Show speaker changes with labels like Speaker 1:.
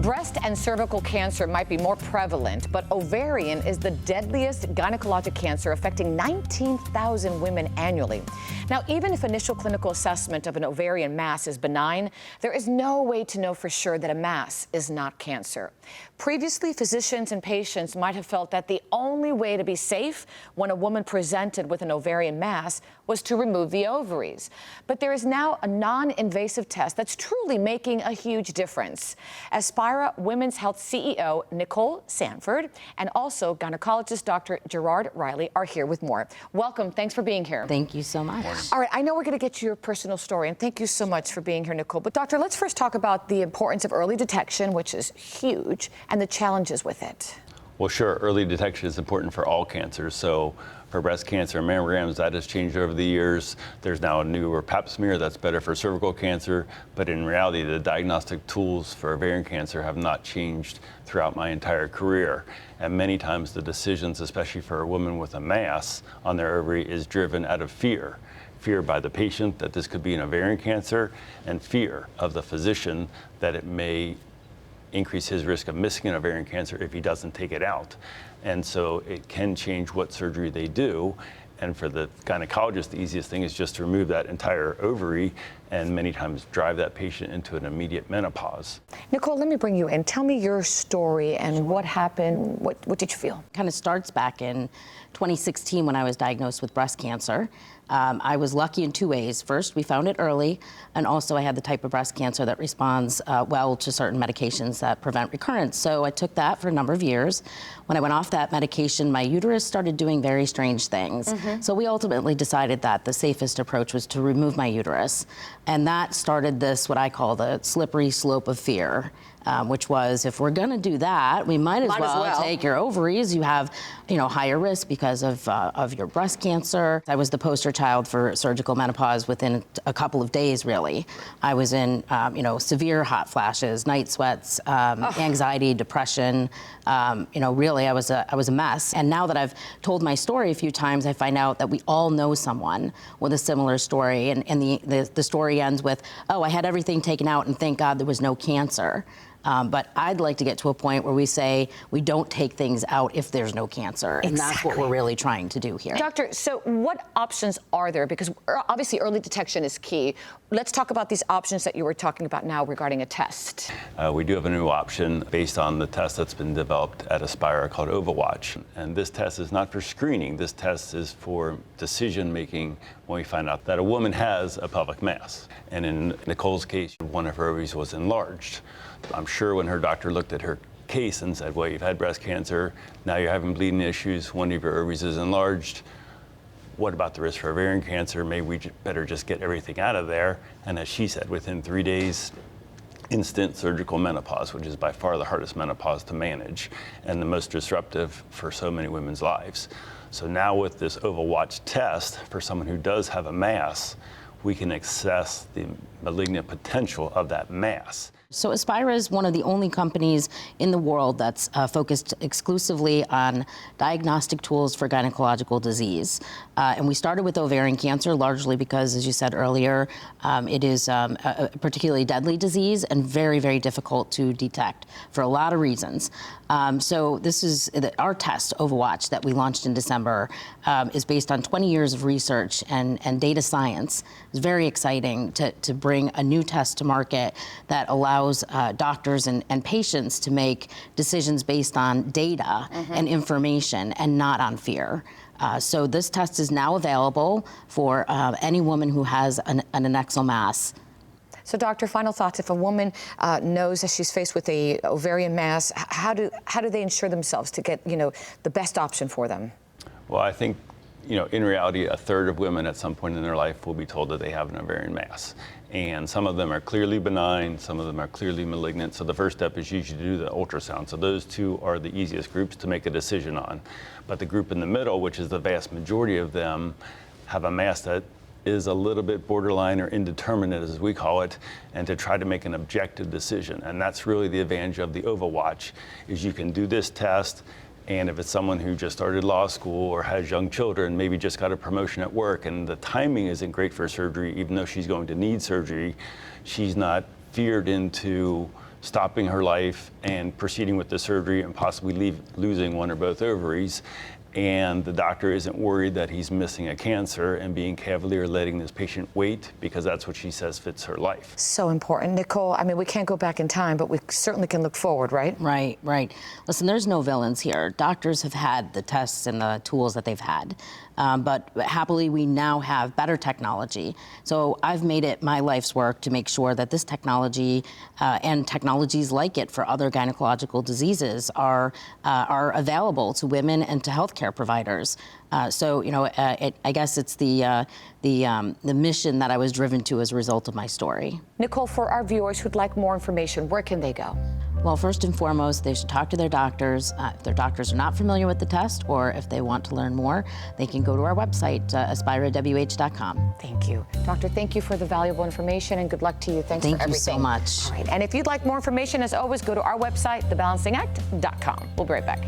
Speaker 1: Breast and cervical cancer might be more prevalent, but ovarian is the deadliest gynecologic cancer, affecting 19,000 women annually. Now, even if initial clinical assessment of an ovarian mass is benign, there is no way to know for sure that a mass is not cancer. Previously, physicians and patients might have felt that the only way to be safe when a woman presented with an ovarian mass was to remove the ovaries. But there is now a non-invasive test that's truly making a huge difference. Aspira Women's Health CEO Nicole Sandford and also gynecologist Dr. Gerard Reilly are here with more. Welcome. Thanks for being here.
Speaker 2: Thank you so much.
Speaker 1: All right, I know we're going to get to your personal story, and thank you so much for being here, Nicole. But doctor, let's first talk about the importance of early detection, which is huge, and the challenges with it.
Speaker 3: Well, sure, early detection is important for all cancers. So for breast cancer and mammograms, that has changed over the years. There's now a newer pap smear that's better for cervical cancer. But in reality, the diagnostic tools for ovarian cancer have not changed throughout my entire career. And many times the decisions, especially for a woman with a mass on their ovary, is driven out of fear. Fear by the patient that this could be an ovarian cancer, and fear of the physician that it may increase his risk of missing an ovarian cancer if he doesn't take it out. And so it can change what surgery they do. And for the gynecologist, the easiest thing is just to remove that entire ovary and many times drive that patient into an immediate menopause.
Speaker 1: Nicole, let me bring you in. Tell me your story and what happened. What did you feel?
Speaker 2: Kind of starts back in 2016 when I was diagnosed with breast cancer. I was lucky in two ways. First, we found it early, and also I had the type of breast cancer that responds well to certain medications that prevent recurrence. So I took that for a number of years. When I went off that medication, my uterus started doing very strange things. So we ultimately decided that the safest approach was to remove my uterus. And that started this, what I call the slippery slope of fear. Which was, if we're going to do that, we might as well take your ovaries. You have, higher risk because of your breast cancer. I was the poster child for surgical menopause within a couple of days, really. I was in, severe hot flashes, night sweats, anxiety, depression. Really, I was a mess. And now that I've told my story a few times, I find out that we all know someone with a similar story. And the story ends with, oh, I had everything taken out, and thank God there was no cancer. But I'd like to get to a point where we say we don't take things out if there's no cancer. And that's what we're really trying to do here.
Speaker 1: Doctor, so what options are there? Because obviously early detection is key. Let's talk about these options that you were talking about now regarding a test.
Speaker 3: We do have a new option based on the test that's been developed at Aspira called OvaWatch. And this test is not for screening. This test is for decision making when we find out that a woman has a pelvic mass. And in Nicole's case, one of her ovaries was enlarged. I'm sure when her doctor looked at her case and said, well, you've had breast cancer, now you're having bleeding issues, one of your ovaries is enlarged. What about the risk for ovarian cancer? Maybe we better just get everything out of there. And as she said, within 3 days, instant surgical menopause, which is by far the hardest menopause to manage and the most disruptive for so many women's lives. So now with this OvaWatch test, for someone who does have a mass, we can assess the malignant potential of that mass.
Speaker 2: So Aspira is one of the only companies in the world that's focused exclusively on diagnostic tools for gynecological disease. And we started with ovarian cancer largely because, as you said earlier, it is a particularly deadly disease and very, very difficult to detect for a lot of reasons. So this is our test, OvaWatch, that we launched in December, is based on 20 years of research and data science. It's very exciting to bring a new test to market that allows doctors and patients to make decisions based on data and information and not on fear. So this test is now available for any woman who has an adnexal mass.
Speaker 1: So, doctor, final thoughts. If a woman knows that she's faced with a ovarian mass, how do they ensure themselves to get, the best option for them?
Speaker 3: Well, I think, in reality, a third of women at some point in their life will be told that they have an ovarian mass. And some of them are clearly benign, some of them are clearly malignant. So the first step is usually to do the ultrasound. So those two are the easiest groups to make a decision on. But the group in the middle, which is the vast majority of them, have a mass that is a little bit borderline or indeterminate, as we call it, and to try to make an objective decision. And that's really the advantage of the OvaWatch, is you can do this test. And if it's someone who just started law school or has young children, maybe just got a promotion at work, and the timing isn't great for surgery, even though she's going to need surgery, she's not feared into stopping her life and proceeding with the surgery and possibly losing one or both ovaries. And the doctor isn't worried that he's missing a cancer and being cavalier letting this patient wait, because that's what she says fits her life.
Speaker 1: So important. Nicole, I mean, we can't go back in time, but we certainly can look forward, right?
Speaker 2: Right, right. Listen, there's no villains here. Doctors have had the tests and the tools that they've had. But happily, we now have better technology. So I've made it my life's work to make sure that this technology and technologies like it for other gynecological diseases are available to women and to healthcare providers. So, you know, I guess it's the mission that I was driven to as a result of my story.
Speaker 1: Nicole, for our viewers who'd like more information, where can they go?
Speaker 2: Well, first and foremost, they should talk to their doctors. If their doctors are not familiar with the test, or if they want to learn more, they can go to our website, aspirawh.com.
Speaker 1: Thank you. Doctor, thank you for the valuable information, and good luck to you. Thanks for everything.
Speaker 2: Thank you so much.
Speaker 1: All right. And if you'd like more information, as always, go to our website, thebalancingAct.com. We'll be right back.